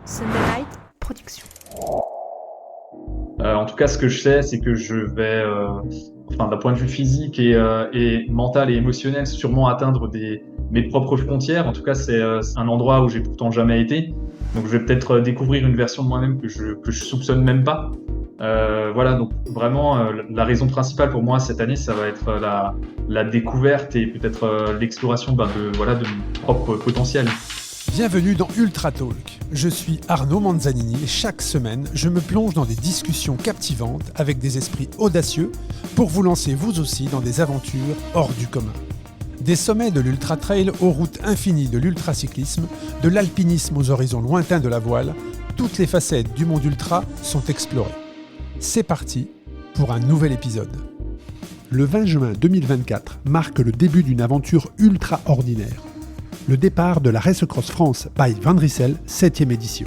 Sunday Night Production. En tout cas, ce que je sais, c'est que je vais, d'un point de vue physique et mental et émotionnel, sûrement atteindre mes propres frontières. En tout cas, c'est un endroit où j'ai pourtant jamais été. Donc, je vais peut-être découvrir une version de moi-même que je soupçonne même pas. Voilà, donc vraiment, la raison principale pour moi cette année, ça va être la découverte et peut-être l'exploration de mon propre potentiel. Bienvenue dans Ultra Talk. Je suis Arnaud Manzanini et chaque semaine, je me plonge dans des discussions captivantes avec des esprits audacieux pour vous lancer vous aussi dans des aventures hors du commun. Des sommets de l'Ultra Trail aux routes infinies de l'ultracyclisme, de l'alpinisme aux horizons lointains de la voile, toutes les facettes du monde ultra sont explorées. C'est parti pour un nouvel épisode. Le 20 juin 2024 marque le début d'une aventure ultra-ordinaire. Le départ de la Race Across France by Van Rissel, 7e édition.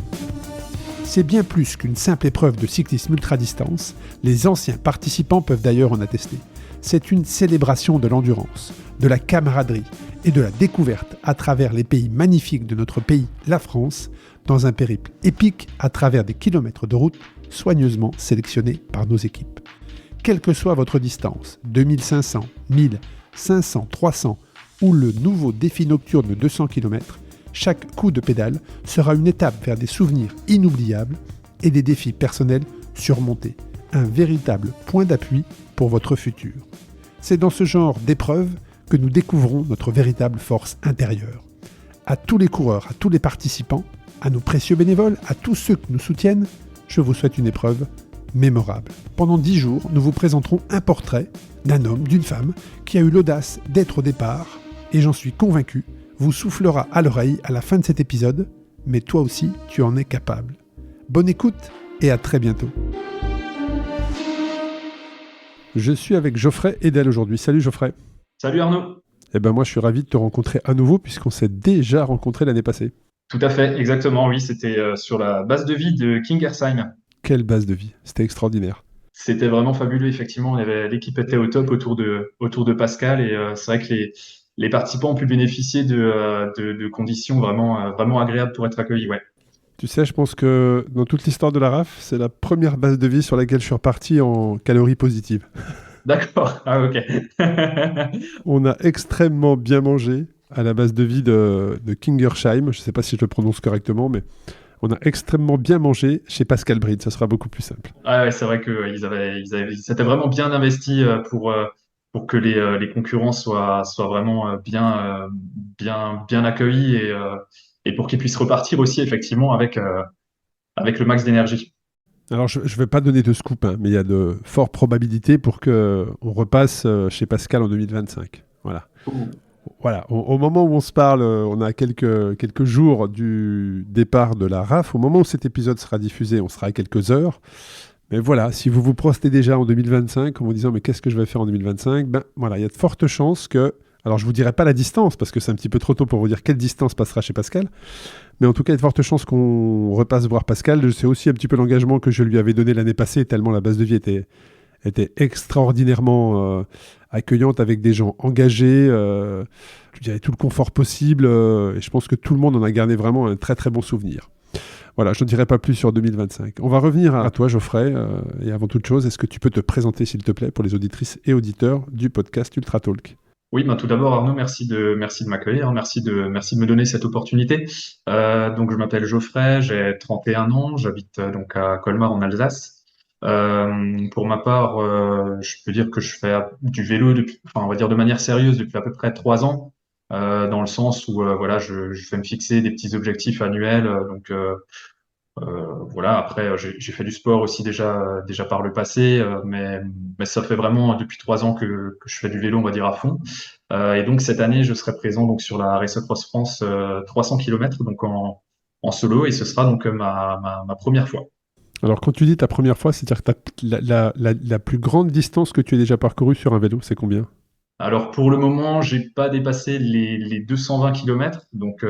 C'est bien plus qu'une simple épreuve de cyclisme ultra-distance, les anciens participants peuvent d'ailleurs en attester. C'est une célébration de l'endurance, de la camaraderie et de la découverte à travers les pays magnifiques de notre pays, la France, dans un périple épique à travers des kilomètres de route soigneusement sélectionnés par nos équipes. Quelle que soit votre distance, 2500, 1000, 500, 300, ou le nouveau défi nocturne de 200 km, chaque coup de pédale sera une étape vers des souvenirs inoubliables et des défis personnels surmontés. Un véritable point d'appui pour votre futur. C'est dans ce genre d'épreuve que nous découvrons notre véritable force intérieure. À tous les coureurs, à tous les participants, à nos précieux bénévoles, à tous ceux qui nous soutiennent, je vous souhaite une épreuve mémorable. Pendant 10 jours, nous vous présenterons un portrait d'un homme, d'une femme, qui a eu l'audace d'être au départ, et j'en suis convaincu, vous soufflera à l'oreille à la fin de cet épisode, mais toi aussi, tu en es capable. Bonne écoute et à très bientôt. Je suis avec Geoffrey Edel aujourd'hui. Salut Geoffrey. Salut Arnaud. Moi je suis ravi de te rencontrer à nouveau puisqu'on s'est déjà rencontré l'année passée. Tout à fait, exactement, oui, c'était sur la base de vie de Kingersheim. Quelle base de vie, c'était extraordinaire. C'était vraiment fabuleux, effectivement. L'équipe était au top autour de Pascal et c'est vrai que les participants ont pu bénéficier de conditions vraiment agréables pour être accueillis. Ouais. Tu sais, je pense que dans toute l'histoire de la RAF, c'est la première base de vie sur laquelle je suis reparti en calories positives. D'accord, ah ok. On a extrêmement bien mangé à la base de vie de Kingersheim. Je ne sais pas si je le prononce correctement, mais on a extrêmement bien mangé chez Pascal Bride. Ça sera beaucoup plus simple. Ah ouais, c'est vrai ils s'étaient vraiment bien investis pour que les concurrents soient vraiment bien accueillis et pour qu'ils puissent repartir aussi effectivement avec le max d'énergie. Alors, je ne vais pas donner de scoop, mais il y a de fortes probabilités pour qu'on repasse chez Pascal en 2025. Voilà. Ouh. Voilà. Au moment où on se parle, on a quelques jours du départ de la RAF. Au moment où cet épisode sera diffusé, on sera à quelques heures. Mais voilà, si vous vous projetez déjà en 2025 en vous disant « mais qu'est-ce que je vais faire en 2025 ?» il y a de fortes chances que... Alors, je ne vous dirai pas la distance, parce que c'est un petit peu trop tôt pour vous dire quelle distance passera chez Pascal. Mais en tout cas, il y a de fortes chances qu'on repasse voir Pascal. C'est aussi un petit peu l'engagement que je lui avais donné l'année passée, tellement la base de vie était extraordinairement accueillante, avec des gens engagés, je dirais tout le confort possible. Et je pense que tout le monde en a gardé vraiment un très très bon souvenir. Voilà, je ne dirai pas plus sur 2025. On va revenir à toi, Geoffrey. Et avant toute chose, est-ce que tu peux te présenter, s'il te plaît, pour les auditrices et auditeurs du podcast Ultra Talk ? Oui, tout d'abord Arnaud, merci de m'accueillir, merci de me donner cette opportunité. Donc je m'appelle Geoffrey, j'ai 31 ans, j'habite donc à Colmar en Alsace. Pour ma part, je peux dire que je fais du vélo on va dire de manière sérieuse depuis à peu près 3 ans, dans le sens où je vais me fixer des petits objectifs annuels. Voilà. Après, j'ai fait du sport aussi déjà par le passé, mais ça fait vraiment depuis 3 ans que je fais du vélo, on va dire à fond. Et donc cette année, je serai présent donc sur la Race Across France 300 km donc en solo, et ce sera donc ma première fois. Alors, quand tu dis ta première fois, c'est-à-dire que la plus grande distance que tu aies déjà parcourue sur un vélo, c'est combien ? Alors pour le moment, j'ai pas dépassé les 220 km, donc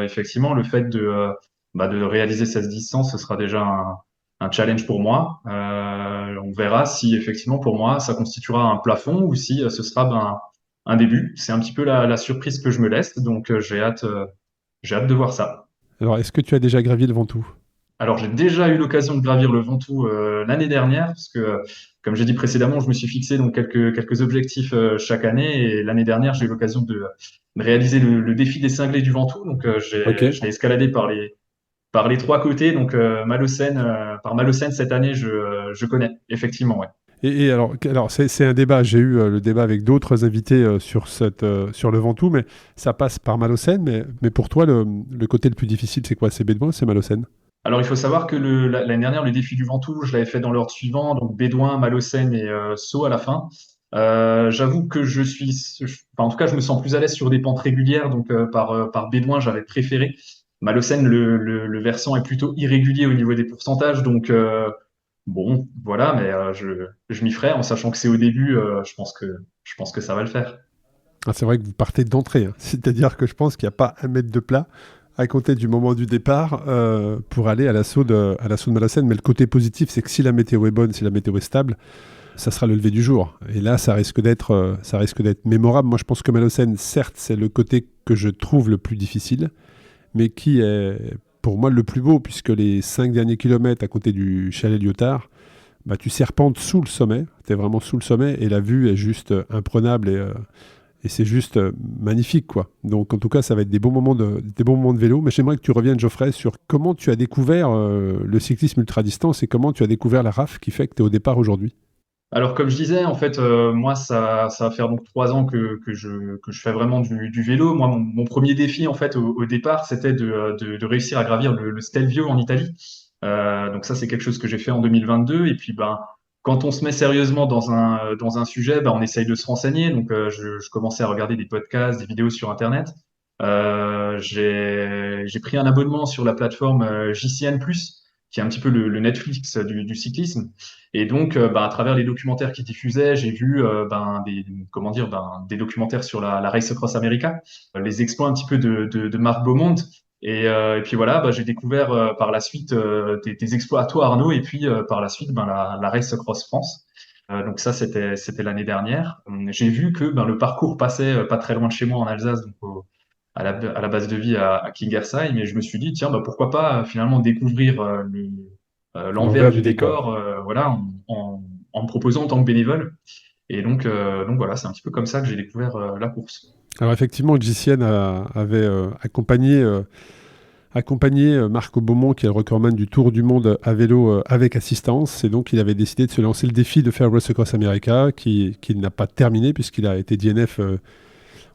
effectivement le fait de réaliser cette distance, ce sera déjà un challenge pour moi. On verra si effectivement pour moi ça constituera un plafond ou si ce sera un début. C'est un petit peu la surprise que je me laisse, donc j'ai hâte de voir ça. Alors, est-ce que tu as déjà gravi le Ventoux ? Alors, j'ai déjà eu l'occasion de gravir le Ventoux l'année dernière, parce que, comme j'ai dit précédemment, je me suis fixé donc quelques objectifs chaque année. Et l'année dernière, j'ai eu l'occasion de réaliser le défi des cinglés du Ventoux. Donc, Ok. je l'ai escaladé par les trois côtés. Donc, Malocène, par Malocène, cette année, je connais, effectivement, ouais. Et alors c'est un débat. J'ai eu le débat avec d'autres invités sur le Ventoux, mais ça passe par Malocène. Mais pour toi, le côté le plus difficile, c'est quoi? C'est Bédouin ou c'est Malocène? Alors, il faut savoir que l'année dernière, le défi du Ventoux, je l'avais fait dans l'ordre suivant, donc Bédouin, Malocène et Sceaux à la fin. J'avoue que en tout cas, je me sens plus à l'aise sur des pentes régulières, donc par Bédouin, j'avais préféré. Malocène, le versant est plutôt irrégulier au niveau des pourcentages, donc bon, voilà, mais je m'y ferai en sachant que c'est au début, je pense que ça va le faire. Ah, c'est vrai que vous partez d'entrée, hein. C'est-à-dire que je pense qu'il n'y a pas un mètre de plat à compter du moment du départ pour aller à l'assaut de Malocène. Mais le côté positif, c'est que si la météo est bonne, si la météo est stable, ça sera le lever du jour. Et là, ça risque d'être mémorable. Moi, je pense que Malocène, certes, c'est le côté que je trouve le plus difficile, mais qui est pour moi le plus beau, puisque les 5 derniers kilomètres à côté du chalet Lyotard, bah, tu serpentes sous le sommet, tu es vraiment sous le sommet, et la vue est juste imprenable et c'est juste magnifique, quoi. Donc en tout cas, ça va être des bons moments de vélo. Mais j'aimerais que tu reviennes, Geoffrey, sur comment tu as découvert le cyclisme ultra-distance et comment tu as découvert la RAF qui fait que tu es au départ aujourd'hui. Alors, comme je disais, en fait, moi, ça va faire donc 3 ans que je fais vraiment du vélo. Moi, mon premier défi, en fait, au départ, c'était de réussir à gravir le Stelvio en Italie. Donc ça, c'est quelque chose que j'ai fait en 2022. Et puis, ben, quand on se met sérieusement dans un sujet, ben, on essaye de se renseigner. Donc, je commençais à regarder des podcasts, des vidéos sur Internet. J'ai pris un abonnement sur la plateforme JCN+, qui est un petit peu le Netflix du cyclisme. Et donc, bah, à travers les documentaires qui diffusaient, j'ai vu des documentaires sur la Race Across America, les exploits un petit peu de Marc Beaumont. Et puis voilà, bah, j'ai découvert par la suite des exploits à toi, Arnaud, et puis par la suite ben, la Race Across France. Donc ça, c'était l'année dernière. J'ai vu que ben, le parcours passait pas très loin de chez moi en Alsace, donc à la base de vie à Kingersheim, et je me suis dit, tiens, bah, pourquoi pas finalement découvrir l'envers du décor voilà, en me proposant en tant que bénévole. Et donc voilà, c'est un petit peu comme ça que j'ai découvert la course. Alors effectivement, JCN avait accompagné Marc Beaumont, qui est le recordman du Tour du Monde à vélo avec assistance. Et donc, il avait décidé de se lancer le défi de faire Race Across America, qu'il n'a pas terminé puisqu'il a été DNF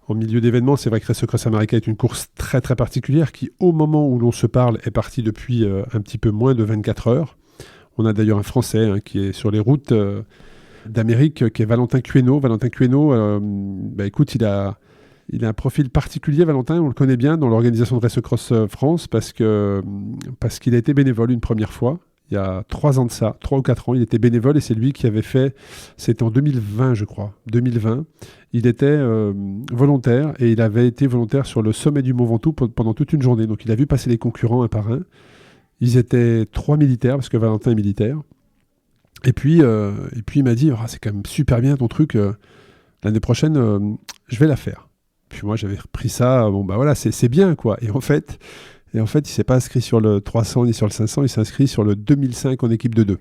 en milieu d'événement. C'est vrai que Race Across America est une course très très particulière qui, au moment où l'on se parle, est partie depuis un petit peu moins de 24 heures. On a d'ailleurs un Français qui est sur les routes d'Amérique, qui est Valentin Cueno. Valentin Cueno, écoute, il a un profil particulier, Valentin, on le connaît bien dans l'organisation de Race Across France parce qu'il a été bénévole une première fois. Il y a 3 ans de ça, 3 ou 4 ans, il était bénévole et c'est lui qui avait fait, c'était en 2020 je crois, 2020, il était volontaire et il avait été volontaire sur le sommet du Mont Ventoux pendant toute une journée. Donc il a vu passer les concurrents un par un. Ils étaient 3 militaires parce que Valentin est militaire. Et puis il m'a dit, c'est quand même super bien ton truc, l'année prochaine je vais la faire. Puis moi j'avais repris ça, c'est bien quoi. Et en fait, il ne s'est pas inscrit sur le 300 ni sur le 500, il s'est inscrit sur le 2005 en équipe de 2.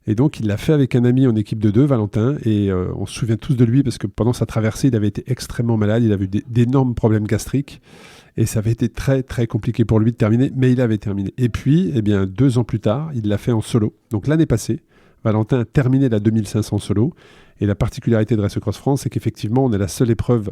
Et donc, il l'a fait avec un ami en équipe de 2, Valentin, et on se souvient tous de lui parce que pendant sa traversée, il avait été extrêmement malade, il avait eu d'énormes problèmes gastriques, et ça avait été très, très compliqué pour lui de terminer, mais il avait terminé. Et puis, 2 ans plus tard, il l'a fait en solo. Donc, l'année passée, Valentin a terminé la 2500 solo, et la particularité de Race Across France, c'est qu'effectivement, on est la seule épreuve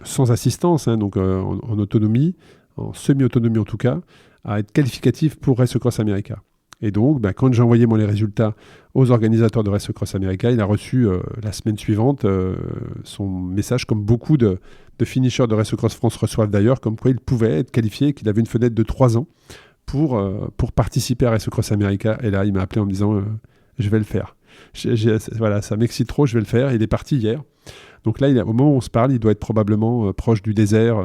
sans assistance, donc en autonomie, en semi-autonomie en tout cas, à être qualificatif pour Race Across America. Et donc, quand j'ai envoyé les résultats aux organisateurs de Race Across America, il a reçu la semaine suivante son message, comme beaucoup de finishers de Race Across France reçoivent d'ailleurs, comme quoi il pouvait être qualifié, qu'il avait une fenêtre de 3 ans pour participer à Race Across America. Et là, il m'a appelé en me disant je vais le faire. Voilà, ça m'excite trop, je vais le faire. Il est parti hier. Donc là, au moment où on se parle, il doit être probablement proche du désert,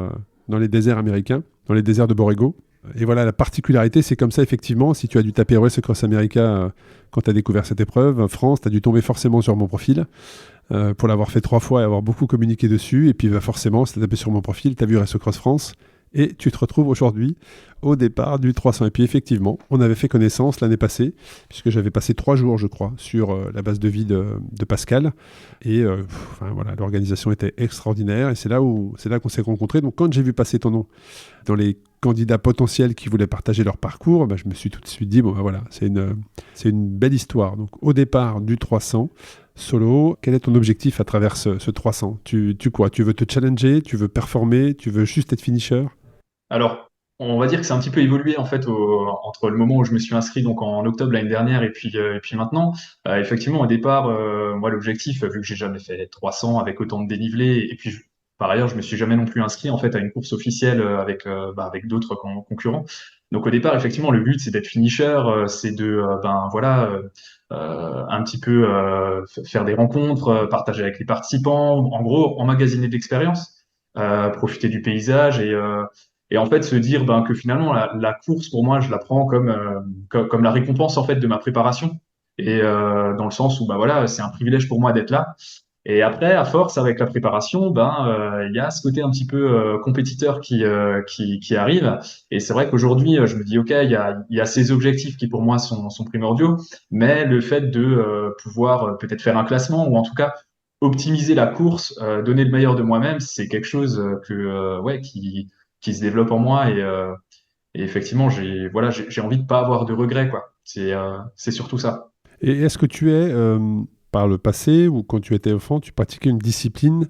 dans les déserts américains, dans les déserts de Borrego. Et voilà, la particularité, c'est comme ça, effectivement, si tu as dû taper Race Across America quand tu as découvert cette épreuve, France, tu as dû tomber forcément sur mon profil pour l'avoir fait 3 fois et avoir beaucoup communiqué dessus. Et puis forcément, si tu as tapé sur mon profil, tu as vu Race Across France et tu te retrouves aujourd'hui au départ du 300. Et puis effectivement, on avait fait connaissance l'année passée, puisque j'avais passé 3 jours, je crois, sur la base de vie de Pascal. Et voilà, l'organisation était extraordinaire, et c'est là qu'on s'est rencontrés. Donc quand j'ai vu passer ton nom dans les candidats potentiels qui voulaient partager leur parcours, je me suis tout de suite dit, voilà, c'est une belle histoire. Donc au départ du 300, solo, quel est ton objectif à travers ce 300 ? Tu veux te challenger, tu veux performer, tu veux juste être finisher ? Alors, on va dire que c'est un petit peu évolué en fait entre le moment où je me suis inscrit donc en octobre l'année dernière et puis maintenant. Effectivement, au départ, moi l'objectif, vu que j'ai jamais fait 300 avec autant de dénivelé, et puis par ailleurs, je me suis jamais non plus inscrit en fait à une course officielle avec d'autres concurrents. Donc au départ, effectivement, le but c'est d'être finisher, c'est de un petit peu faire des rencontres, partager avec les participants, en gros emmagasiner de l'expérience, profiter du paysage et en fait, se dire que finalement, la course, pour moi, je la prends comme la récompense en fait de ma préparation. Et dans le sens où voilà, c'est un privilège pour moi d'être là. Et après, à force, avec la préparation, il y a ce côté un petit peu compétiteur qui arrive. Et c'est vrai qu'aujourd'hui, je me dis, OK, il y a ces objectifs qui pour moi sont primordiaux, mais le fait de pouvoir peut-être faire un classement ou en tout cas optimiser la course, donner le meilleur de moi-même, c'est quelque chose qui se développe en moi et effectivement j'ai envie de pas avoir de regrets quoi. C'est surtout ça. Et est-ce que tu es par le passé ou quand tu étais enfant, tu pratiquais une discipline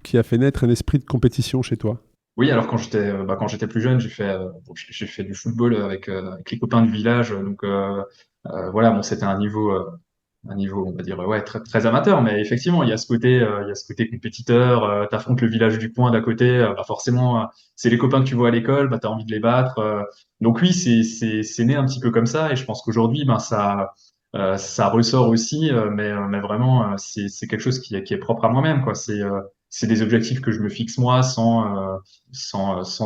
qui a fait naître un esprit de compétition chez toi ? Oui, alors quand j'étais plus jeune, j'ai fait du football avec les copains du village, donc voilà, bon, c'était un niveau, on va dire, ouais, très, très amateur, mais effectivement, il y a ce côté compétiteur, t'affrontes le village du coin d'à côté, forcément, c'est les copains que tu vois à l'école, t'as envie de les battre, donc oui, c'est né un petit peu comme ça, et je pense qu'aujourd'hui, ça ressort aussi, mais vraiment, c'est quelque chose qui est propre à moi-même, quoi, c'est des objectifs que je me fixe moi sans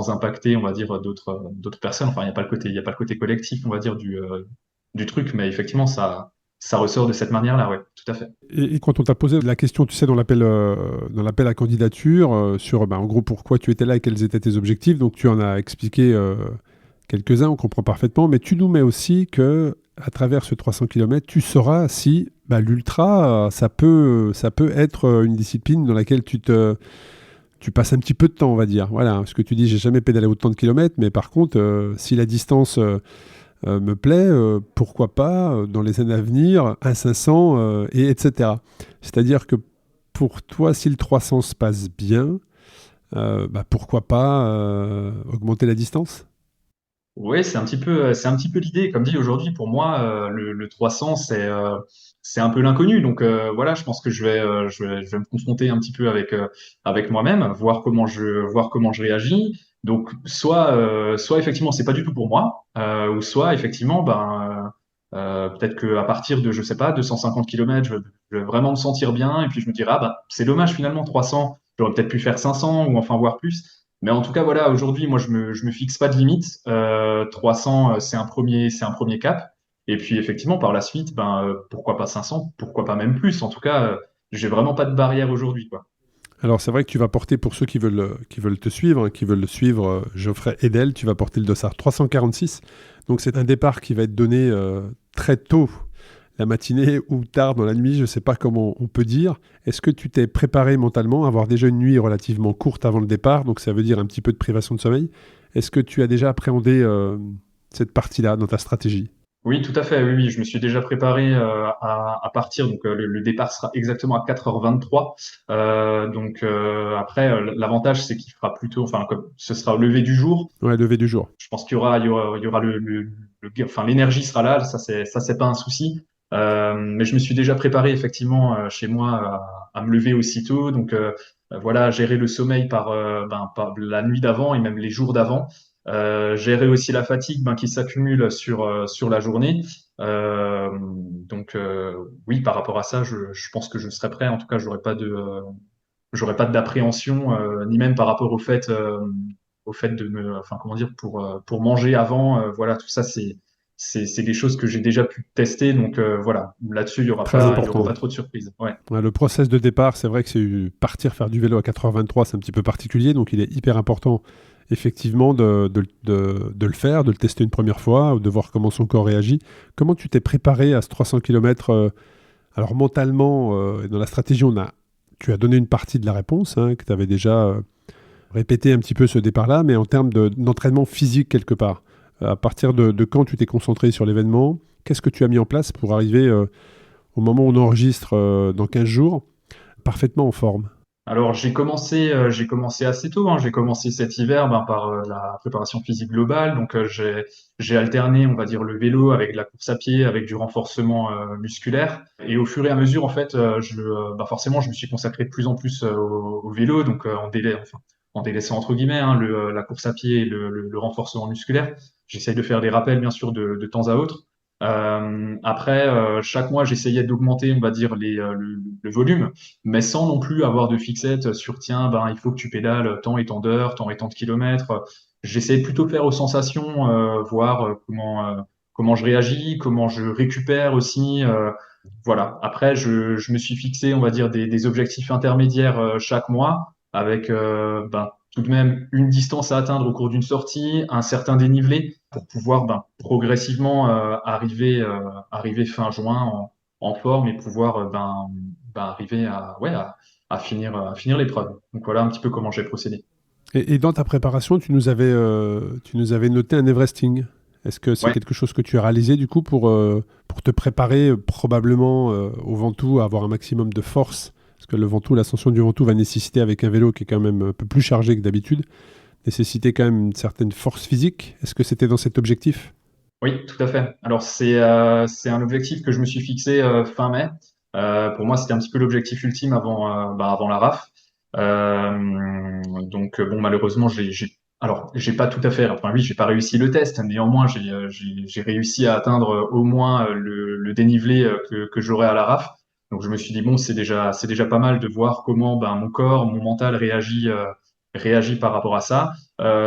impacter, on va dire, d'autres personnes. Enfin, il y a pas le côté collectif, on va dire, du truc, mais effectivement, ça ressort de cette manière-là, ouais, tout à fait. Et quand on t'a posé la question, tu sais, dans l'appel à candidature, sur en gros pourquoi tu étais là et quels étaient tes objectifs, donc tu en as expliqué quelques-uns, on comprend parfaitement, mais tu nous mets aussi que à travers ce 300 km, tu sauras si l'ultra, ça peut être une discipline dans laquelle tu passes un petit peu de temps, on va dire. Voilà, ce que tu dis, j'ai jamais pédalé autant de kilomètres, mais par contre, si la distance me plaît, pourquoi pas, dans les années à venir, un 500, etc. C'est-à-dire que pour toi, si le 300 se passe bien, pourquoi pas augmenter la distance ? Oui, c'est un petit peu l'idée. Comme dit aujourd'hui, pour moi, le 300, c'est un peu l'inconnu. Donc voilà, je pense que je vais me confronter un petit peu avec moi-même, voir comment je réagis. Donc soit effectivement c'est pas du tout pour moi, ou soit effectivement peut-être que à partir de je sais pas 250 km, je vais vraiment me sentir bien et puis je me dirai c'est dommage finalement 300, j'aurais peut-être pu faire 500 ou enfin voir plus. Mais en tout cas, voilà, aujourd'hui, moi, je me fixe pas de limite. 300, c'est un premier cap. Et puis, effectivement, par la suite, pourquoi pas 500, pourquoi pas même plus. En tout cas, j'ai vraiment pas de barrière aujourd'hui, quoi. Alors, c'est vrai que tu vas porter, pour ceux qui veulent te suivre, qui veulent le suivre, Geoffrey Edel, tu vas porter le dossard 346. Donc, c'est un départ qui va être donné très tôt la matinée ou tard dans la nuit, je ne sais pas comment on peut dire. Est-ce que tu t'es préparé mentalement à avoir déjà une nuit relativement courte avant le départ, donc ça veut dire un petit peu de privation de sommeil. Est-ce que tu as déjà appréhendé cette partie-là dans ta stratégie ? Oui, tout à fait. Oui, oui, je me suis déjà préparé à partir. Donc, le départ sera exactement à 4h23. Après, l'avantage, c'est qu'il fera plutôt, enfin, comme ce sera au lever du jour. Ouais, lever du jour. Je pense qu'il y aura enfin, l'énergie sera là. Ça, c'est pas un souci. Mais je me suis déjà préparé effectivement chez moi à me lever aussitôt. Donc, voilà, gérer le sommeil par la nuit d'avant et même les jours d'avant. Gérer aussi la fatigue qui s'accumule sur la journée. Oui, par rapport à ça, je pense que je serai prêt. En tout cas, j'aurais pas d'appréhension, ni même par rapport au fait de enfin comment dire, pour manger avant. Voilà, tout ça, c'est des choses que j'ai déjà pu tester. Donc voilà, là-dessus, il y aura pas trop de surprises. Ouais. Ouais, le process de départ, c'est vrai que c'est partir faire du vélo à 4h23, c'est un petit peu particulier, donc il est hyper important effectivement de le faire, de le tester une première fois, ou de voir comment son corps réagit. Comment tu t'es préparé à ce 300 km? Alors mentalement, dans la stratégie, tu as donné une partie de la réponse, hein, que tu avais déjà répété un petit peu ce départ-là, mais en termes d'entraînement physique quelque part, à partir de quand tu t'es concentré sur l'événement, qu'est-ce que tu as mis en place pour arriver au moment où on enregistre dans 15 jours, parfaitement en forme? Alors j'ai commencé assez tôt, hein. J'ai commencé cet hiver par la préparation physique globale. Donc j'ai alterné, on va dire, le vélo avec de la course à pied, avec du renforcement musculaire. Et au fur et à mesure, en fait, forcément, je me suis consacré de plus en plus au vélo, donc en délaissant entre guillemets hein, la course à pied et le renforcement musculaire. J'essaye de faire des rappels, bien sûr, de temps à autre. Après, chaque mois, j'essayais d'augmenter, on va dire, le volume, mais sans non plus avoir de fixette sur tiens, il faut que tu pédales tant et tant d'heures, tant et tant de kilomètres. J'essaie plutôt de faire aux sensations, voir comment je réagis, comment je récupère aussi. Voilà. Après, je me suis fixé, on va dire, des objectifs intermédiaires chaque mois, avec tout de même une distance à atteindre au cours d'une sortie, un certain dénivelé, pour pouvoir progressivement arriver fin juin en forme et pouvoir arriver à finir l'épreuve. Donc voilà un petit peu comment j'ai procédé. Et dans ta préparation, tu nous avais noté un Everesting. Est-ce que c'est Ouais. quelque chose que tu as réalisé du coup pour te préparer probablement au Ventoux, à avoir un maximum de force? Parce que le Ventoux, l'ascension du Ventoux va nécessiter, avec un vélo qui est quand même un peu plus chargé que d'habitude, nécessiter quand même une certaine force physique. Est-ce que c'était dans cet objectif? Oui, tout à fait. Alors c'est un objectif que je me suis fixé fin mai. Pour moi, c'était un petit peu l'objectif ultime avant la RAF. Malheureusement, j'ai pas tout à fait. Enfin oui, j'ai pas réussi le test. Néanmoins, j'ai réussi à atteindre au moins le dénivelé que j'aurais à la RAF. Donc je me suis dit bon, c'est déjà pas mal de voir comment mon corps, mon mental réagit par rapport à ça.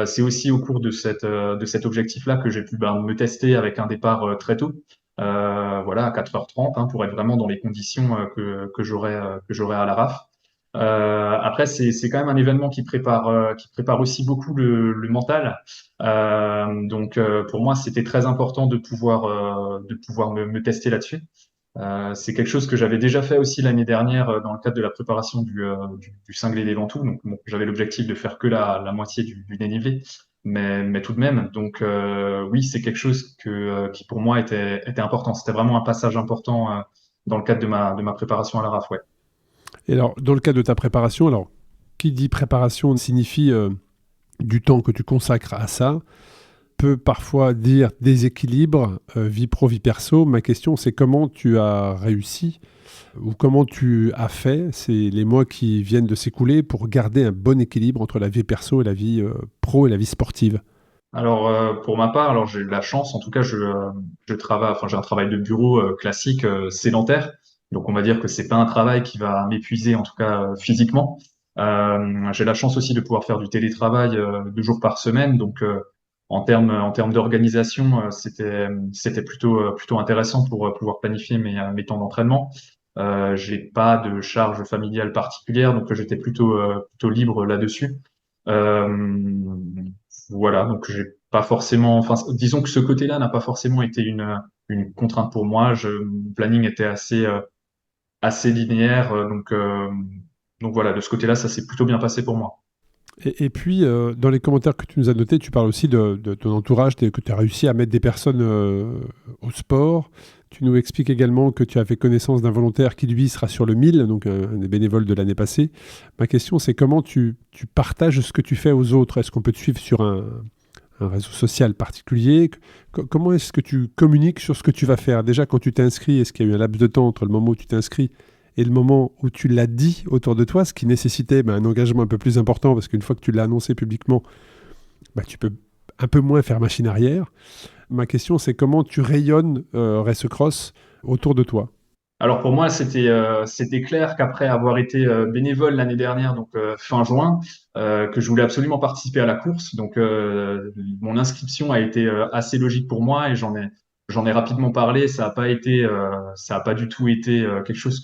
C'est aussi au cours de cet objectif-là que j'ai pu me tester avec un départ très tôt, voilà, à 4h30, hein, pour être vraiment dans les conditions que j'aurai à la RAF. Après, c'est quand même un événement qui prépare aussi beaucoup le mental. Pour moi, c'était très important de pouvoir me tester là-dessus. C'est quelque chose que j'avais déjà fait aussi l'année dernière dans le cadre de la préparation du cinglé des Ventoux. Donc, bon, j'avais l'objectif de faire que la moitié du dénivelé, mais tout de même. Donc, oui, c'est quelque chose qui pour moi était important. C'était vraiment un passage important dans le cadre de ma préparation à la RAF, ouais. Et alors, dans le cas de ta préparation, alors, qui dit préparation signifie du temps que tu consacres à ça, peut parfois dire déséquilibre, vie pro, vie perso. Ma question, c'est comment tu as réussi ou comment tu as fait les mois qui viennent de s'écouler pour garder un bon équilibre entre la vie perso et la vie pro et la vie sportive? Alors, pour ma part, alors j'ai de la chance. En tout cas, je travaille, enfin, j'ai un travail de bureau classique, sédentaire. Donc, on va dire que c'est pas un travail qui va m'épuiser, en tout cas physiquement. J'ai la chance aussi de pouvoir faire du télétravail 2 jours par semaine. Donc, en termes d'organisation, c'était plutôt intéressant pour pouvoir planifier mes temps d'entraînement. J'ai pas de charge familiale particulière, donc j'étais plutôt libre là-dessus. Euh, voilà, donc j'ai pas forcément, enfin, disons que ce côté-là n'a pas forcément été une contrainte pour moi. Mon planning était assez linéaire, donc voilà, de ce côté-là, ça s'est plutôt bien passé pour moi. Et puis, dans les commentaires que tu nous as notés, tu parles aussi de ton entourage, que tu as réussi à mettre des personnes au sport. Tu nous expliques également que tu as fait connaissance d'un volontaire qui, lui, sera sur le 1000, donc un des bénévoles de l'année passée. Ma question, c'est comment tu partages ce que tu fais aux autres? Est-ce qu'on peut te suivre sur un réseau social particulier? Comment est-ce que tu communiques sur ce que tu vas faire? Déjà, quand tu t'es inscrit, est-ce qu'il y a eu un laps de temps entre le moment où tu t'es inscrit et le moment où tu l'as dit autour de toi, ce qui nécessitait un engagement un peu plus important, parce qu'une fois que tu l'as annoncé publiquement, tu peux un peu moins faire machine arrière. Ma question, c'est comment tu rayonnes Race Cross autour de toi? Alors pour moi, c'était clair qu'après avoir été bénévole l'année dernière, donc fin juin, que je voulais absolument participer à la course. Donc mon inscription a été assez logique pour moi et j'en ai rapidement parlé. Ça a pas du tout été quelque chose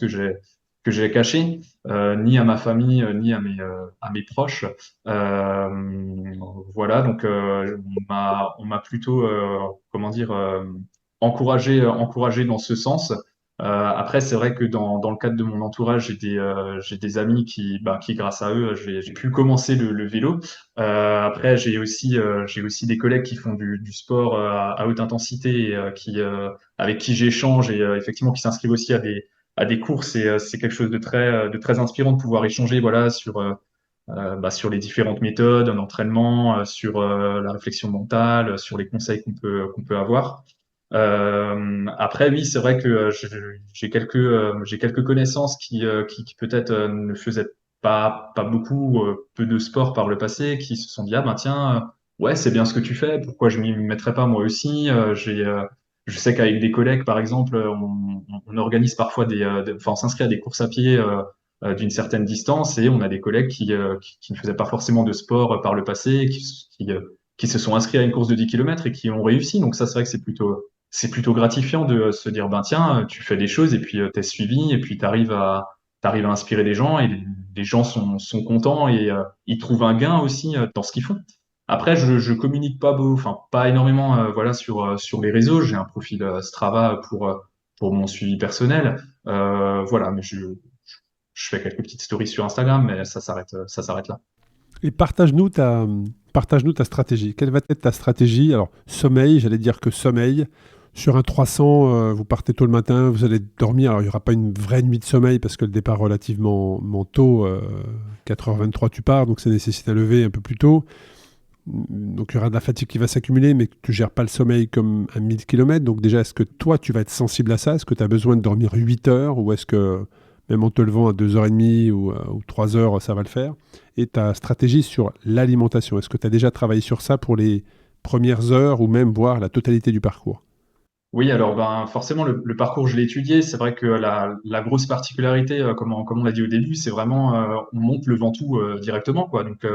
j'ai caché, ni à ma famille, ni à mes proches. Voilà, donc on m'a plutôt, comment dire, encouragé dans ce sens. Après, c'est vrai que dans le cadre de mon entourage, j'ai des amis qui, grâce à eux, j'ai pu commencer le vélo. Après, j'ai aussi des collègues qui font du sport à haute intensité et avec qui j'échange et effectivement qui s'inscrivent aussi à des courses et c'est quelque chose de très inspirant de pouvoir échanger voilà sur les différentes méthodes d'entraînement, sur la réflexion mentale, sur les conseils qu'on peut avoir. Après, oui, c'est vrai que j'ai quelques connaissances qui peut-être ne faisaient pas beaucoup, peu de sport par le passé, qui se sont dit, ah ben tiens, ouais, c'est bien ce que tu fais, pourquoi je m'y mettrais pas moi aussi? Je sais qu'avec des collègues, par exemple, on organise parfois enfin, on s'inscrit à des courses à pied d'une certaine distance et on a des collègues qui ne faisaient pas forcément de sport par le passé, qui se sont inscrits à une course de 10 kilomètres et qui ont réussi. Donc ça, c'est vrai que c'est plutôt gratifiant de se dire, ben tiens, tu fais des choses et puis t'es suivi et puis t'arrives à inspirer des gens et les gens sont contents et ils trouvent un gain aussi dans ce qu'ils font. Après, je communique pas enfin pas énormément voilà sur les réseaux. J'ai un profil Strava pour mon suivi personnel. Voilà, mais je fais quelques petites stories sur Instagram, mais ça s'arrête là. Et partage-nous ta stratégie. Quelle va être ta stratégie? Alors, sommeil, j'allais dire que sommeil. Sur un 300, vous partez tôt le matin, vous allez dormir. Alors, il n'y aura pas une vraie nuit de sommeil parce que le départ relativement tôt, 4h23, tu pars, donc ça nécessite un lever un peu plus tôt. Donc, il y aura de la fatigue qui va s'accumuler, mais tu ne gères pas le sommeil comme à 1000 km. Donc, déjà, est-ce que toi, tu vas être sensible à ça? Est-ce que tu as besoin de dormir 8 heures ou est-ce que même en te levant à 2h30 ou 3 heures, ça va le faire? Et ta stratégie sur l'alimentation, est-ce que tu as déjà travaillé sur ça pour les premières heures ou même voire la totalité du parcours? Oui, alors ben forcément le parcours je l'ai étudié. C'est vrai que la grosse particularité, comme on l'a dit au début, c'est vraiment on monte le Ventoux directement quoi. Donc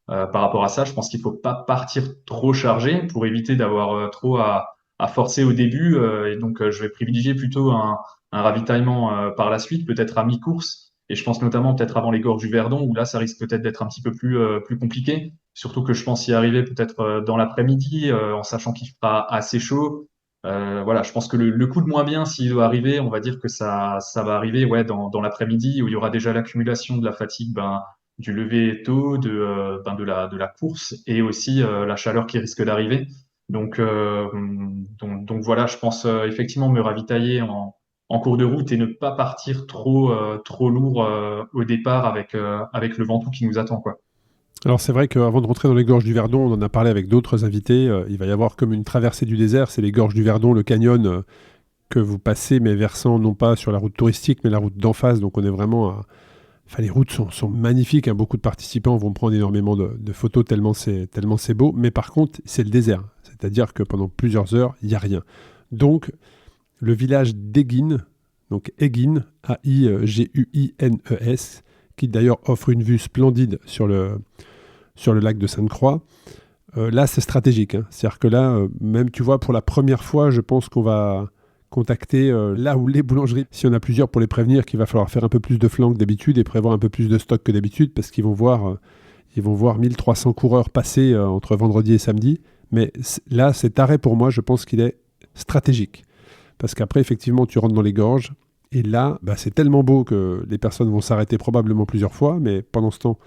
par rapport à ça, je pense qu'il faut pas partir trop chargé pour éviter d'avoir trop à forcer au début. Et donc je vais privilégier plutôt un ravitaillement par la suite, peut-être à mi-course. Et je pense notamment peut-être avant les gorges du Verdon où là ça risque peut-être d'être un petit peu plus compliqué. Surtout que je pense y arriver peut-être dans l'après-midi en sachant qu'il fera assez chaud. Voilà, je pense que le coup de moins bien, s'il doit arriver, on va dire que ça va arriver ouais, dans l'après-midi où il y aura déjà l'accumulation de la fatigue du lever tôt, de la course et aussi la chaleur qui risque d'arriver. Donc voilà, je pense effectivement me ravitailler en cours de route et ne pas partir trop lourd au départ avec le Ventoux qui nous attend, quoi. Alors c'est vrai qu'avant de rentrer dans les gorges du Verdon, on en a parlé avec d'autres invités, il va y avoir comme une traversée du désert, c'est les gorges du Verdon, le canyon que vous passez, mais versant non pas sur la route touristique, mais la route d'en face, donc on est vraiment à... Enfin, les routes sont magnifiques, hein. Beaucoup de participants vont prendre énormément de photos tellement c'est beau, mais par contre c'est le désert, c'est-à-dire que pendant plusieurs heures, il n'y a rien. Donc le village d'Egin, donc Egin, Aiguines, qui d'ailleurs offre une vue splendide sur le lac de Sainte-Croix. Là, c'est stratégique, hein. C'est-à-dire que là, même tu vois, pour la première fois, je pense qu'on va contacter là où les boulangeries, si on a plusieurs pour les prévenir, qu'il va falloir faire un peu plus de flancs que d'habitude et prévoir un peu plus de stock que d'habitude parce qu'ils vont voir 1300 coureurs passer entre vendredi et samedi. Mais là, cet arrêt pour moi, je pense qu'il est stratégique. Parce qu'après, effectivement, tu rentres dans les gorges et là, c'est tellement beau que les personnes vont s'arrêter probablement plusieurs fois, mais pendant ce temps,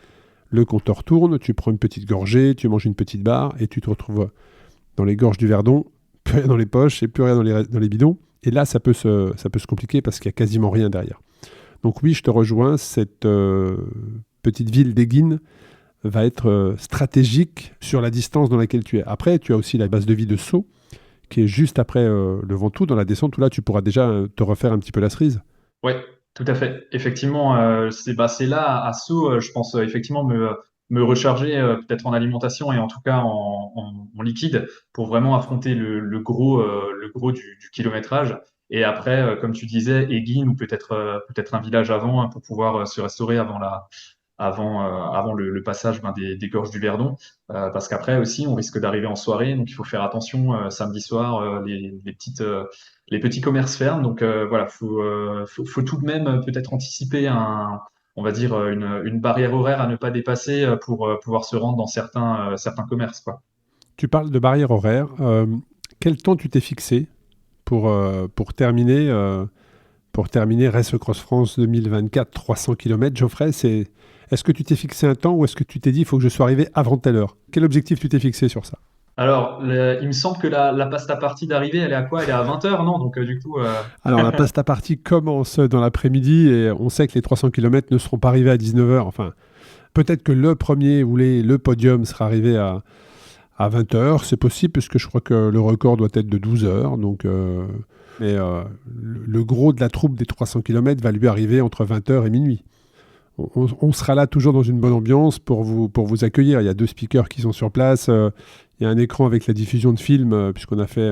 le compteur tourne, tu prends une petite gorgée, tu manges une petite barre et tu te retrouves dans les gorges du Verdon, plus rien dans les poches et plus rien dans les bidons. Et là, ça peut se compliquer parce qu'il n'y a quasiment rien derrière. Donc oui, je te rejoins, cette petite ville d'Egin va être stratégique sur la distance dans laquelle tu es. Après, tu as aussi la base de vie de Sceaux, qui est juste après le Ventoux, dans la descente, où là, tu pourras déjà te refaire un petit peu la cerise. Ouais, tout à fait. Effectivement, c'est là à Sceaux, je pense effectivement me recharger peut-être en alimentation et en tout cas en liquide pour vraiment affronter le gros du kilométrage. Et après, comme tu disais, Eguin ou peut-être un village avant hein, pour pouvoir se restaurer avant le passage des gorges du Verdon. Parce qu'après aussi, on risque d'arriver en soirée, donc il faut faire attention. Samedi soir, les petits commerces ferment. Donc voilà, faut tout de même peut-être anticiper on va dire une barrière horaire à ne pas dépasser pour pouvoir se rendre dans certains commerces, quoi. Tu parles de barrière horaire. Quel temps tu t'es fixé pour terminer Race Across France 2024, 300 km? Geoffrey, est-ce que tu t'es fixé un temps ou est-ce que tu t'es dit il faut que je sois arrivé avant telle heure? Quel objectif tu t'es fixé sur ça? Alors, il me semble que la pasta partie d'arrivée, elle est à quoi? Elle est à 20h, non? Donc, du coup, Alors, la pasta partie commence dans l'après-midi et on sait que les 300 km ne seront pas arrivés à 19 heures. Enfin, peut-être que le premier ou le podium sera arrivé à 20 heures. C'est possible puisque je crois que le record doit être de 12 heures. Donc, mais le gros de la troupe des 300 km va lui arriver entre 20 heures et minuit. On sera là toujours dans une bonne ambiance pour vous accueillir. Il y a 2 speakers qui sont sur place. Il y a un écran avec la diffusion de films, puisqu'on a fait...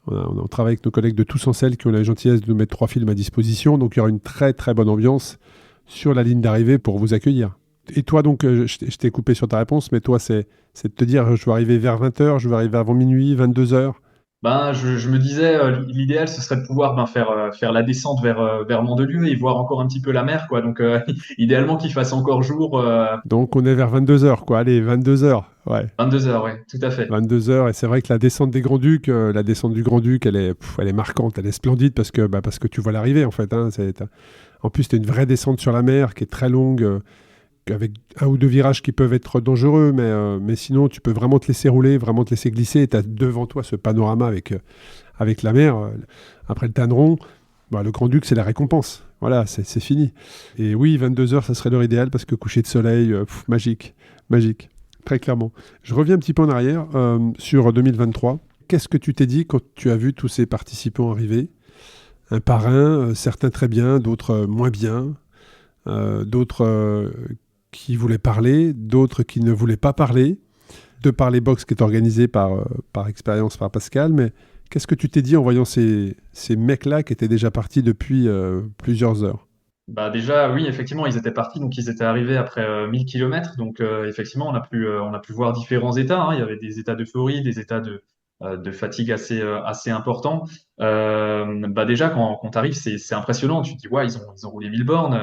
on travaille avec nos collègues de Tous en Selle qui ont la gentillesse de nous mettre 3 films à disposition. Donc il y aura une très très bonne ambiance sur la ligne d'arrivée pour vous accueillir. Et toi, donc, je t'ai coupé sur ta réponse, mais toi, c'est de te dire, je vais arriver vers 20 heures, je vais arriver avant minuit, 22 heures. je me disais, l'idéal, ce serait de pouvoir faire la descente vers Mandelieu et voir encore un petit peu la mer, quoi. Donc, idéalement qu'il fasse encore jour, Donc on est vers 22 heures, quoi. Allez, 22 heures, ouais. 22h, ouais, tout à fait. 22 heures, et c'est vrai que la descente des Grands-Ducs, la descente du Grand-Duc, elle est marquante, elle est splendide parce que tu vois l'arrivée en fait. Hein. En plus, tu as une vraie descente sur la mer qui est très longue, avec 1 ou 2 virages qui peuvent être dangereux, mais sinon tu peux vraiment te laisser rouler, vraiment te laisser glisser, et tu as devant toi ce panorama avec la mer. Après le Tanneron, le Grand-Duc, c'est la récompense. Voilà, c'est fini. Et oui, 22 heures, ça serait l'heure idéale parce que coucher de soleil, magique, magique. Très clairement. Je reviens un petit peu en arrière sur 2023. Qu'est-ce que tu t'es dit quand tu as vu tous ces participants arriver? Un par un, certains très bien, d'autres moins bien, d'autres qui voulaient parler, d'autres qui ne voulaient pas parler, de par les box qui est organisé par expérience par Pascal. Mais qu'est-ce que tu t'es dit en voyant ces mecs-là qui étaient déjà partis depuis plusieurs heures? Déjà, oui, effectivement, ils étaient partis, donc ils étaient arrivés après 1000 km. Donc, effectivement, on a pu voir différents états, hein. Il y avait des états d'euphorie, des états de fatigue assez importants. Déjà, quand tu arrives, c'est impressionnant. Tu te dis, ouais, ils ont roulé 1000 bornes.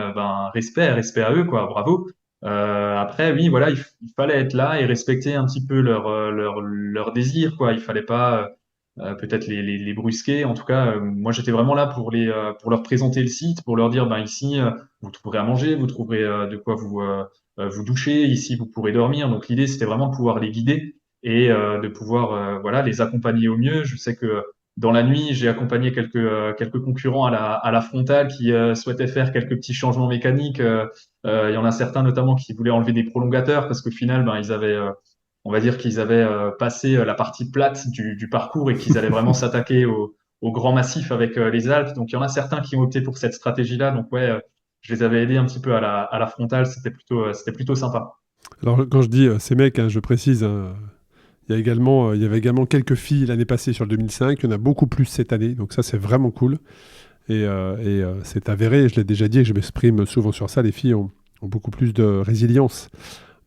Respect à eux, quoi, bravo. Après, oui, voilà, il fallait être là et respecter un petit peu leur désir, quoi. Il fallait pas peut-être les brusquer. En tout cas, moi, j'étais vraiment là pour leur présenter le site, pour leur dire, ici, vous trouverez à manger, vous trouverez de quoi vous doucher. Ici, vous pourrez dormir. Donc, l'idée, c'était vraiment de pouvoir les guider et de pouvoir voilà, les accompagner au mieux. Je sais que dans la nuit, j'ai accompagné quelques concurrents à la frontale qui souhaitaient faire quelques petits changements mécaniques. Il y en a certains notamment qui voulaient enlever des prolongateurs parce qu'au final, ils avaient on va dire qu'ils avaient passé la partie plate du parcours et qu'ils allaient vraiment s'attaquer au grand massif avec les Alpes. Donc il y en a certains qui ont opté pour cette stratégie-là. Donc ouais, je les avais aidés un petit peu à la frontale. C'était plutôt sympa. Alors, quand je dis ces mecs, hein, je précise, hein, il y avait également quelques filles l'année passée sur le 2005. Il y en a beaucoup plus cette année. Donc ça, c'est vraiment cool. Et c'est avéré, je l'ai déjà dit et je m'exprime souvent sur ça, les filles ont beaucoup plus de résilience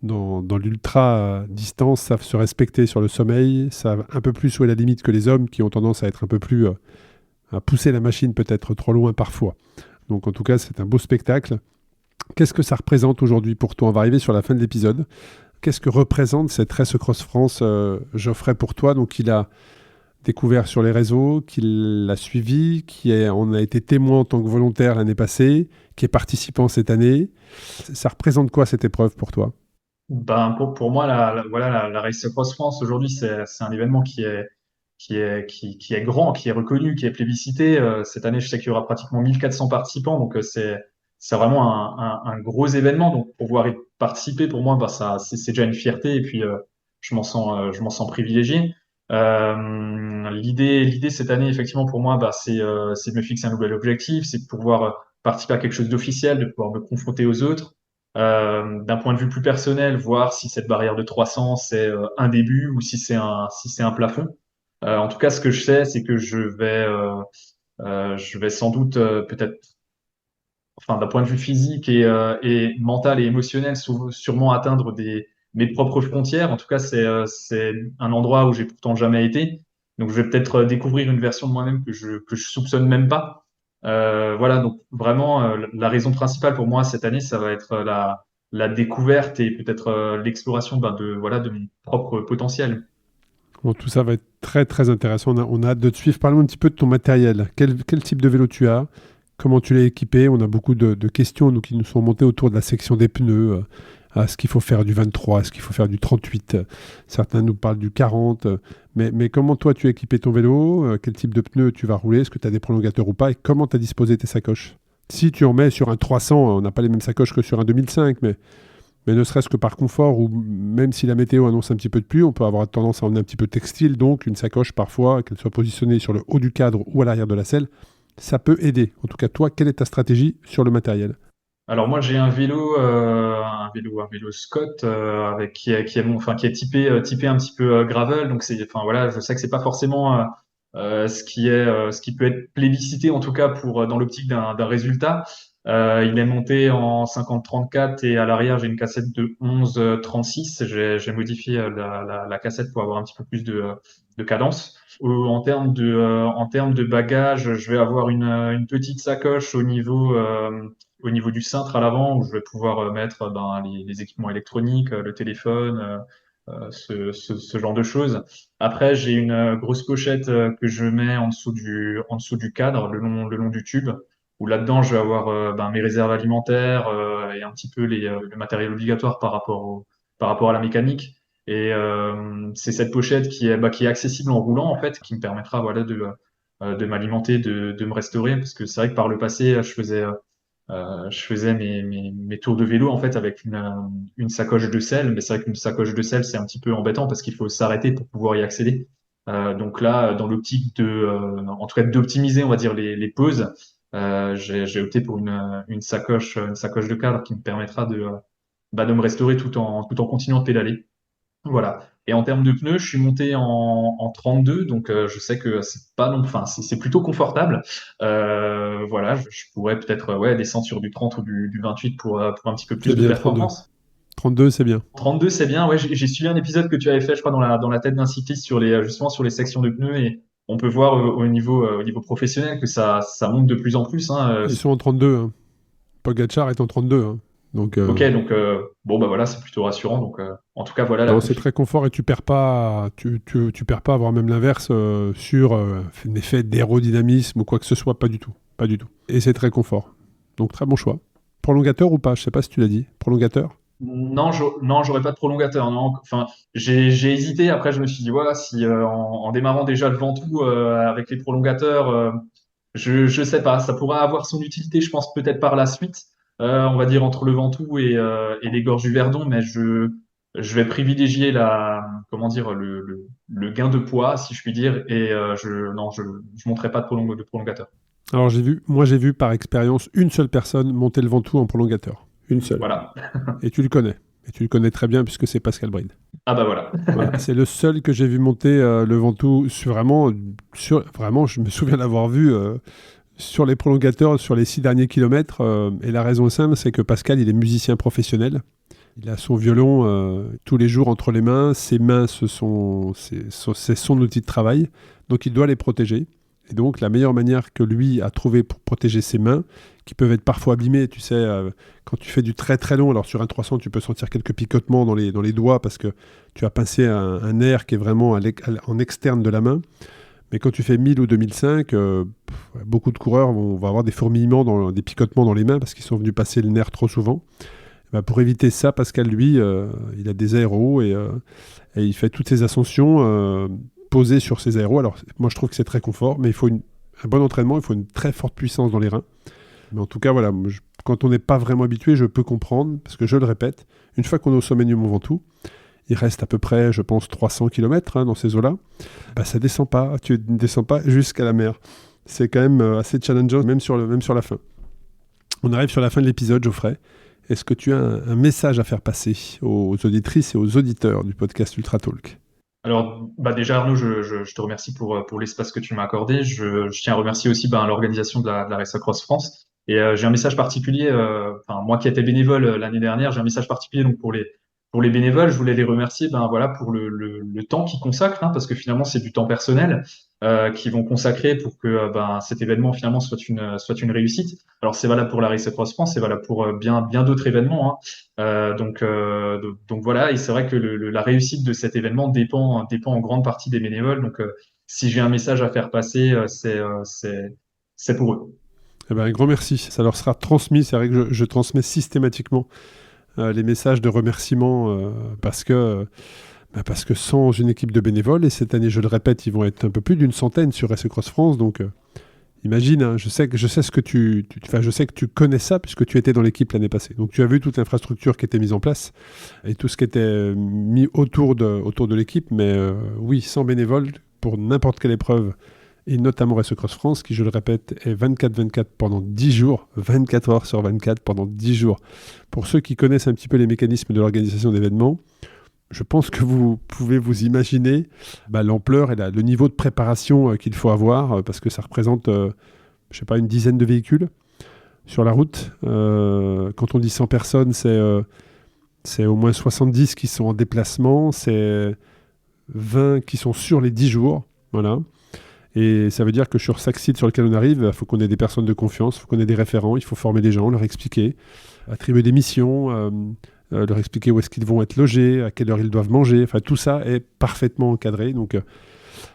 dans l'ultra-distance, savent se respecter sur le sommeil, savent un peu plus où est la limite que les hommes qui ont tendance à être un peu plus... à pousser la machine peut-être trop loin parfois. Donc en tout cas, c'est un beau spectacle. Qu'est-ce que ça représente aujourd'hui pour toi? On va arriver sur la fin de l'épisode. Qu'est-ce que représente cette Race Cross France, Geoffrey, pour toi? Donc il a découvert sur les réseaux, qu'il l'a suivi, on a été témoin en tant que volontaire l'année passée, qui est participant cette année. Ça représente quoi cette épreuve pour toi? Pour moi, voilà, la Race Cross France aujourd'hui, c'est un événement qui est grand, qui est reconnu, qui est plébiscité. Cette année, je sais qu'il y aura pratiquement 1400 participants, donc c'est vraiment un gros événement. Donc pouvoir y participer, pour moi, c'est déjà une fierté et puis je m'en sens privilégié. L'idée cette année, effectivement, pour moi, c'est de me fixer un nouvel objectif, c'est de pouvoir participer à quelque chose d'officiel, de pouvoir me confronter aux autres. D'un point de vue plus personnel, voir si cette barrière de 300 c'est un début ou si c'est un plafond. En tout cas, ce que je sais, c'est que je vais sans doute peut-être enfin d'un point de vue physique et mental et émotionnel, sûrement atteindre mes propres frontières. En tout cas, c'est un endroit où j'ai pourtant jamais été. Donc, je vais peut-être découvrir une version de moi-même que je soupçonne même pas. Voilà, donc vraiment, la raison principale pour moi cette année, ça va être la découverte et peut-être l'exploration de mon propre potentiel. Bon, tout ça va être très très intéressant. On a hâte de te suivre. Parlons un petit peu de ton matériel. Quel type de vélo tu as? Comment tu l'as équipé? On a beaucoup de questions qui nous sont montées autour de la section des pneus. Est-ce qu'il faut faire du 23? Est-ce qu'il faut faire du 38? Certains nous parlent du 40. Mais comment toi tu as équipé ton vélo? Quel type de pneus tu vas rouler? Est-ce que tu as des prolongateurs ou pas? Et comment tu as disposé tes sacoches? Si tu en mets sur un 300, on n'a pas les mêmes sacoches que sur un 2005, mais ne serait-ce que par confort, ou même si la météo annonce un petit peu de pluie, on peut avoir tendance à emmener un petit peu de textile, donc une sacoche parfois, qu'elle soit positionnée sur le haut du cadre ou à l'arrière de la selle, ça peut aider. En tout cas, toi, quelle est ta stratégie sur le matériel? Alors moi j'ai un vélo Scott avec qui est typé un petit peu gravel. Donc enfin voilà, je sais que c'est pas forcément ce qui peut être plébiscité en tout cas pour dans l'optique d'un résultat. Il est monté en 50-34 et à l'arrière j'ai une cassette de 11-36. J'ai modifié la cassette pour avoir un petit peu plus de cadence. En termes de bagages, je vais avoir une petite sacoche au niveau du cintre à l'avant, où je vais pouvoir mettre les équipements électroniques, le téléphone, ce genre de choses. Après, j'ai une grosse pochette que je mets en dessous du cadre, le long du tube, où là-dedans, je vais avoir mes réserves alimentaires et un petit peu le matériel obligatoire par rapport à la mécanique. Et c'est cette pochette qui est accessible en roulant, en fait, qui me permettra voilà, de m'alimenter, de me restaurer, parce que c'est vrai que par le passé, je faisais mes tours de vélo en fait avec une sacoche de selle, mais c'est vrai qu'une sacoche de selle c'est un petit peu embêtant parce qu'il faut s'arrêter pour pouvoir y accéder. Donc là, dans l'optique en tout cas d'optimiser, on va dire les pauses, j'ai opté pour une sacoche de cadre qui me permettra de me restaurer tout en continuant de pédaler. Voilà. Et en termes de pneus, je suis monté en 32, donc je sais que c'est pas non, enfin c'est plutôt confortable. Voilà, je pourrais peut-être ouais descendre sur du 30 ou du 28 pour un petit peu C'est plus de bien, 32. performance. 32, c'est bien. 32, c'est bien. Ouais, j'ai suivi un épisode que tu avais fait, je crois, dans la tête d'un cycliste sur justement sur les sections de pneus et on peut voir au niveau professionnel que ça monte de plus en plus. Hein. Ils sont en 32. Hein. Pogacar est en 32. Hein. Donc, Ok, donc bon bah voilà, c'est plutôt rassurant. Donc en tout cas voilà la non, c'est très confort et tu perds pas, tu perds pas à avoir même l'inverse sur un effet d'aérodynamisme ou quoi que ce soit, pas du tout, pas du tout. Et c'est très confort. Donc très bon choix. Prolongateur ou pas? Je sais pas si tu l'as dit. Prolongateur? Non, non, j'aurais pas de prolongateur. Non, enfin, j'ai hésité. Après, je me suis dit voilà, si en démarrant déjà le Ventoux avec les prolongateurs, je sais pas, ça pourrait avoir son utilité, je pense peut-être par la suite. On va dire entre le Ventoux et les gorges du Verdon, mais je vais privilégier comment dire le gain de poids, si je puis dire, et je monterai pas de prolongateur. Alors moi j'ai vu par expérience une seule personne monter le Ventoux en prolongateur. Une seule. Voilà. Et tu le connais. Et tu le connais très bien puisque c'est Pascal Bride. Ah bah voilà. Voilà. C'est le seul que j'ai vu monter le Ventoux vraiment, je me souviens d'avoir vu sur les prolongateurs sur les 6 derniers kilomètres. Et la raison est simple, c'est que Pascal, il est musicien professionnel. Il a son violon tous les jours entre les mains. Ses mains, c'est son outil de travail. Donc il doit les protéger. Et donc la meilleure manière que lui a trouvé pour protéger ses mains, qui peuvent être parfois abîmées, tu sais, quand tu fais du très très long, alors sur un 300 tu peux sentir quelques picotements dans les doigts parce que tu as pincé un nerf qui est vraiment en externe de la main. Mais quand tu fais 1000 ou 2005, beaucoup de coureurs vont avoir des fourmillements, des picotements dans les mains parce qu'ils sont venus passer le nerf trop souvent. Et ben pour éviter ça, Pascal, lui, il a des aéros et il fait toutes ses ascensions posées sur ses aéros. Alors moi je trouve que c'est très confort, mais il faut un bon entraînement, il faut une très forte puissance dans les reins. Mais en tout cas, voilà, quand on n'est pas vraiment habitué, je peux comprendre, parce que je le répète, une fois qu'on est au sommet du Mont Ventoux, il reste à peu près, je pense, 300 km dans ces eaux-là, bah, ça descend pas, tu ne descends pas jusqu'à la mer. C'est quand même assez challengeant, même sur la fin. On arrive sur la fin de l'épisode, Geoffrey. Est-ce que tu as un message à faire passer aux auditrices et aux auditeurs du podcast Ultra Talk? Alors, bah déjà Arnaud, je te remercie pour l'espace que tu m'as accordé. Je tiens à remercier aussi l'organisation de la Race Across France. Et j'ai un message particulier, moi qui étais bénévole l'année dernière, j'ai un message particulier donc pour les bénévoles. Je voulais les remercier, voilà, pour le temps qu'ils consacrent, hein, parce que finalement c'est du temps personnel qu'ils vont consacrer pour que cet événement finalement soit une réussite. Alors c'est valable pour la Race Across France, c'est valable pour bien d'autres événements, hein. Donc voilà, et c'est vrai que la réussite de cet événement dépend en grande partie des bénévoles. Donc si j'ai un message à faire passer, c'est pour eux. Eh ben, un grand merci. Ça leur sera transmis. C'est vrai que je transmets systématiquement les messages de remerciement parce que sans une équipe de bénévoles, et cette année, je le répète, ils vont être un peu plus d'une centaine sur Race Across France. Donc, imagine, hein, je sais ce que je sais que tu connais ça puisque tu étais dans l'équipe l'année passée. Donc, tu as vu toute l'infrastructure qui était mise en place et tout ce qui était mis autour de l'équipe. Mais oui, sans bénévoles, pour n'importe quelle épreuve, et notamment Race Across France, qui, je le répète, est 24/24 pendant 10 jours, 24 heures sur 24 pendant 10 jours. Pour ceux qui connaissent un petit peu les mécanismes de l'organisation d'événements, je pense que vous pouvez vous imaginer l'ampleur et le niveau de préparation qu'il faut avoir, parce que ça représente, une dizaine de véhicules sur la route. Quand on dit 100 personnes, c'est au moins 70 qui sont en déplacement, c'est 20 qui sont sur les 10 jours, voilà. Et ça veut dire que sur chaque site sur lequel on arrive, il faut qu'on ait des personnes de confiance, il faut qu'on ait des référents, il faut former les gens, leur expliquer, attribuer des missions, leur expliquer où est-ce qu'ils vont être logés, à quelle heure ils doivent manger. Enfin, tout ça est parfaitement encadré. Donc,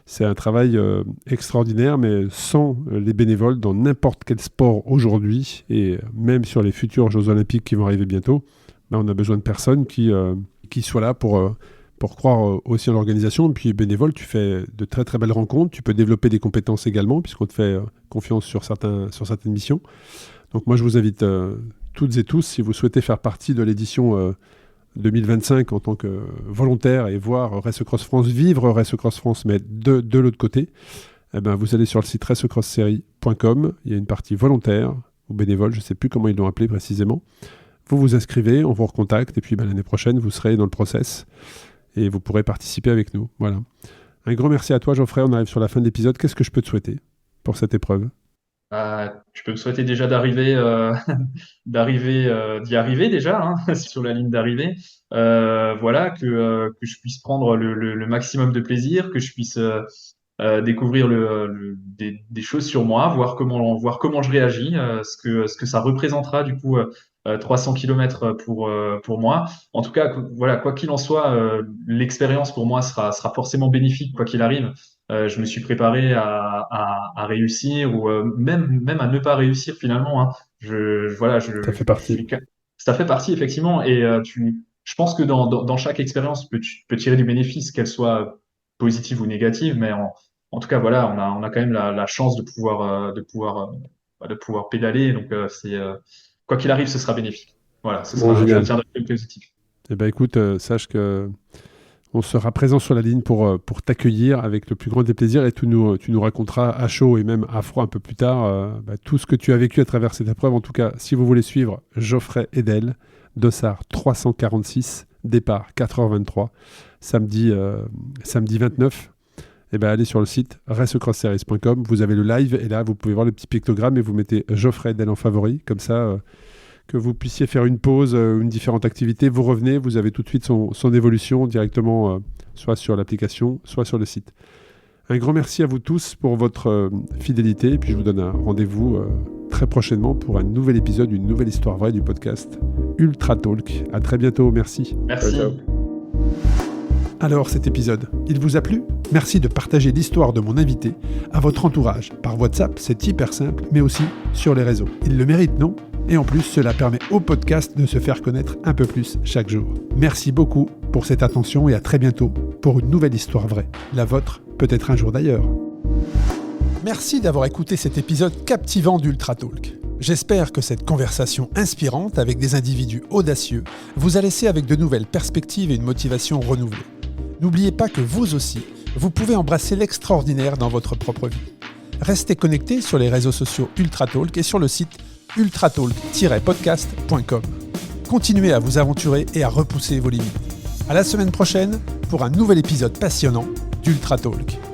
c'est un travail extraordinaire, mais sans les bénévoles dans n'importe quel sport aujourd'hui, et même sur les futurs Jeux Olympiques qui vont arriver bientôt, on a besoin de personnes qui soient là pour croire aussi en l'organisation. Et puis bénévole, tu fais de très très belles rencontres, tu peux développer des compétences également, puisqu'on te fait confiance sur certaines missions. Donc moi je vous invite toutes et tous, si vous souhaitez faire partie de l'édition 2025 en tant que volontaire et voir Race Across France, vivre Race Across France, mais de l'autre côté, vous allez sur le site racecrossseries.com, il y a une partie volontaire ou bénévole, je ne sais plus comment ils l'ont appelé précisément. Vous vous inscrivez, on vous recontacte, et puis l'année prochaine, vous serez dans le process. Et vous pourrez participer avec nous. Voilà. Un grand merci à toi, Geoffrey. On arrive sur la fin de l'épisode. Qu'est-ce que je peux te souhaiter pour cette épreuve ? Tu peux me souhaiter déjà d'y arriver déjà, hein, sur la ligne d'arrivée. Voilà, que je puisse prendre le maximum de plaisir, que je puisse découvrir des choses sur moi, voir comment je réagis, ce que ça représentera du coup 300 km pour moi. En tout cas, voilà, quoi qu'il en soit, l'expérience pour moi sera forcément bénéfique quoi qu'il arrive. Je me suis préparé à réussir ou même à ne pas réussir finalement, hein. Ça fait partie. Ça fait partie effectivement, et je pense que dans chaque expérience, tu peux tirer du bénéfice, qu'elle soit positive ou négative, mais en tout cas, voilà, on a quand même la chance de pouvoir pédaler. Donc, quoi qu'il arrive, ce sera bénéfique. Voilà, je tiendrai le positif. Eh ben, écoute, sache que on sera présent sur la ligne pour t'accueillir avec le plus grand des plaisirs, et tu nous raconteras à chaud et même à froid un peu plus tard tout ce que tu as vécu à travers cette épreuve. En tout cas, si vous voulez suivre Geoffrey Edel, Dossard 346, départ 4h23, samedi 29. Allez sur le site racecrossseries.com, vous avez le live, et là vous pouvez voir le petit pictogramme et vous mettez Geoffrey Edel en favori, comme ça que vous puissiez faire une pause, une différente activité, vous revenez, vous avez tout de suite son évolution directement, soit sur l'application, soit sur le site. Un grand merci à vous tous pour votre fidélité, et puis je vous donne un rendez-vous très prochainement pour un nouvel épisode, une nouvelle histoire vraie du podcast Ultra Talk. À très bientôt, merci. Merci. Ciao. Alors cet épisode, il vous a plu ? Merci de partager l'histoire de mon invité à votre entourage. Par WhatsApp, c'est hyper simple, mais aussi sur les réseaux. Il le mérite, non ? Et en plus, cela permet au podcast de se faire connaître un peu plus chaque jour. Merci beaucoup pour cette attention, et à très bientôt pour une nouvelle histoire vraie. La vôtre, peut-être un jour d'ailleurs. Merci d'avoir écouté cet épisode captivant d'Ultra Talk. J'espère que cette conversation inspirante avec des individus audacieux vous a laissé avec de nouvelles perspectives et une motivation renouvelée. N'oubliez pas que vous aussi, vous pouvez embrasser l'extraordinaire dans votre propre vie. Restez connectés sur les réseaux sociaux Ultra Talk et sur le site ultratalk-podcast.com. Continuez à vous aventurer et à repousser vos limites. À la semaine prochaine pour un nouvel épisode passionnant d'Ultra Talk.